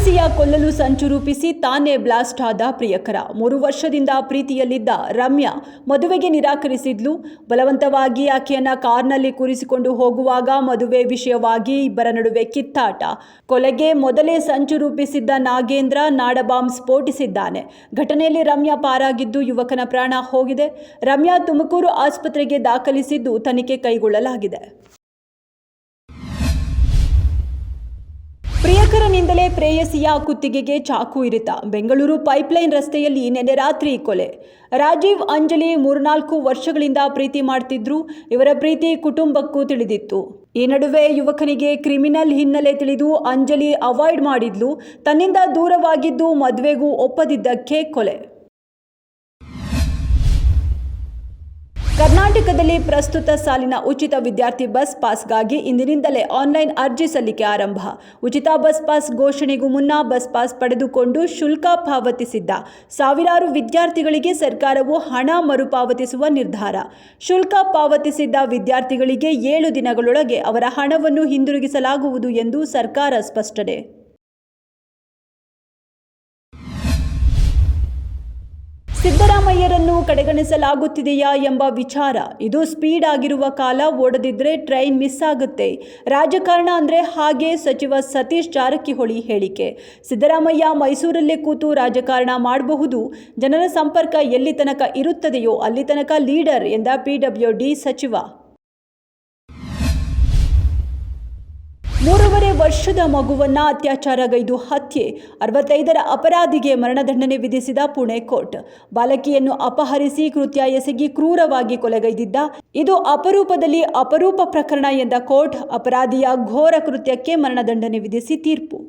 ಪ್ರೇಯಸಿಯ ಕೊಲ್ಲಲು ಸಂಚು ರೂಪಿಸಿ ತಾನೇ ಬ್ಲಾಸ್ಟ್ ಆದ ಪ್ರಿಯಕರ. 3 ವರ್ಷದಿಂದ ಪ್ರೀತಿಯಲ್ಲಿದ್ದ ರಮ್ಯಾ ಮದುವೆಗೆ ನಿರಾಕರಿಸಿದ್ಲು. ಬಲವಂತವಾಗಿ ಆಕೆಯನ್ನ ಕಾರ್ನಲ್ಲಿ ಕೂರಿಸಿಕೊಂಡು ಹೋಗುವಾಗ ಮದುವೆ ವಿಷಯವಾಗಿ ಇಬ್ಬರ ನಡುವೆ ಕಿತ್ತಾಟ. ಕೊಲೆಗೆ ಮೊದಲೇ ಸಂಚು ರೂಪಿಸಿದ್ದ ನಾಗೇಂದ್ರ ನಾಡಬಾಂಬ್ ಸ್ಫೋಟಿಸಿದ್ದಾನೆ. ಘಟನೆಯಲ್ಲಿ ರಮ್ಯಾ ಪಾರಾಗಿದ್ದು ಯುವಕನ ಪ್ರಾಣ ಹೋಗಿದೆ. ರಮ್ಯಾ ತುಮಕೂರು ಆಸ್ಪತ್ರೆಗೆ ದಾಖಲಿಸಿದ್ದು ತನಿಖೆ ಕೈಗೊಳ್ಳಲಾಗಿದೆ. ಪ್ರಿಯಕರನಿಂದಲೇ ಪ್ರೇಯಸಿಯ ಕುತ್ತಿಗೆಗೆ ಚಾಕು ಇರಿತ. ಬೆಂಗಳೂರು ಪೈಪ್ಲೈನ್ ರಸ್ತೆಯಲ್ಲಿ ನಿನ್ನೆ ರಾತ್ರಿ ಕೊಲೆ. ರಾಜೀವ್ ಅಂಜಲಿ 3-4 ವರ್ಷಗಳಿಂದ ಪ್ರೀತಿ ಮಾಡ್ತಿದ್ರು. ಇವರ ಪ್ರೀತಿ ಕುಟುಂಬಕ್ಕೂ ತಿಳಿದಿತ್ತು. ಈ ನಡುವೆ ಯುವಕನಿಗೆ ಕ್ರಿಮಿನಲ್ ಹಿನ್ನೆಲೆ ತಿಳಿದು ಅಂಜಲಿ ಅವಾಯ್ಡ್ ಮಾಡಿದ್ಲು. ತನ್ನಿಂದ ದೂರವಾಗಿದ್ದು ಮದುವೆಗೂ ಒಪ್ಪದಿದ್ದಕ್ಕೆ ಕೊಲೆ. ಕರ್ನಾಟಕದಲ್ಲಿ ಪ್ರಸ್ತುತ ಸಾಲಿನ ಉಚಿತ ವಿದ್ಯಾರ್ಥಿ ಬಸ್ ಪಾಸ್ಗಾಗಿ ಇಂದಿನಿಂದಲೇ ಆನ್ಲೈನ್ ಅರ್ಜಿ ಸಲ್ಲಿಕೆ ಆರಂಭ. ಉಚಿತ ಬಸ್ ಪಾಸ್ ಘೋಷಣೆಗೂ ಮುನ್ನ ಬಸ್ ಪಾಸ್ ಪಡೆದುಕೊಂಡು ಶುಲ್ಕ ಪಾವತಿಸಿದ್ದ ಸಾವಿರಾರು ವಿದ್ಯಾರ್ಥಿಗಳಿಗೆ ಸರ್ಕಾರವು ಹಣ ಮರುಪಾವತಿಸುವ ನಿರ್ಧಾರ. ಶುಲ್ಕ ಪಾವತಿಸಿದ್ದ ವಿದ್ಯಾರ್ಥಿಗಳಿಗೆ 7 ದಿನಗಳೊಳಗೆ ಅವರ ಹಣವನ್ನು ಹಿಂದಿರುಗಿಸಲಾಗುವುದು ಎಂದು ಸರ್ಕಾರ ಸ್ಪಷ್ಟನೆ. ಸಿದ್ದರಾಮಯ್ಯರನ್ನು ಕಡೆಗಣಿಸಲಾಗುತ್ತಿದೆಯಾ ಎಂಬ ವಿಚಾರ. ಇದು ಸ್ಪೀಡ್ ಆಗಿರುವ ಕಾಲ, ಓಡದಿದ್ರೆ ಟ್ರೈನ್ ಮಿಸ್ ಆಗುತ್ತೆ. ರಾಜಕಾರಣ ಅಂದ್ರೆ ಹಾಗೆ. ಸಚಿವ ಸತೀಶ್ ಜಾರಕಿಹೊಳಿ ಹೇಳಿಕೆ. ಸಿದ್ದರಾಮಯ್ಯ ಮೈಸೂರಲ್ಲೇ ಕೂತು ರಾಜಕಾರಣ ಮಾಡಬಹುದು. ಜನರ ಸಂಪರ್ಕ ಎಲ್ಲಿ ತನಕ ಇರುತ್ತದೆಯೋ ಅಲ್ಲಿ ತನಕ ಲೀಡರ್ ಎಂದ PWD ಸಚಿವ. 3.5 ವರ್ಷದ ಮಗುವನ್ನ ಅತ್ಯಾಚಾರಗೈದು ಹತ್ಯೆ. 65ರ ಅಪರಾಧಿಗೆ ಮರಣದಂಡನೆ ವಿಧಿಸಿದ ಪುಣೆ ಕೋರ್ಟ್. ಬಾಲಕಿಯನ್ನು ಅಪಹರಿಸಿ ಕೃತ್ಯ ಎಸಗಿ ಕ್ರೂರವಾಗಿ ಕೊಲೆಗೈದಿದ್ದ. ಇದು ಅಪರೂಪದಲ್ಲಿ ಅಪರೂಪ ಪ್ರಕರಣ ಎಂದ ಕೋರ್ಟ್ ಅಪರಾಧಿಯ ಘೋರ ಕೃತ್ಯಕ್ಕೆ ಮರಣದಂಡನೆ ವಿಧಿಸಿ ತೀರ್ಪು.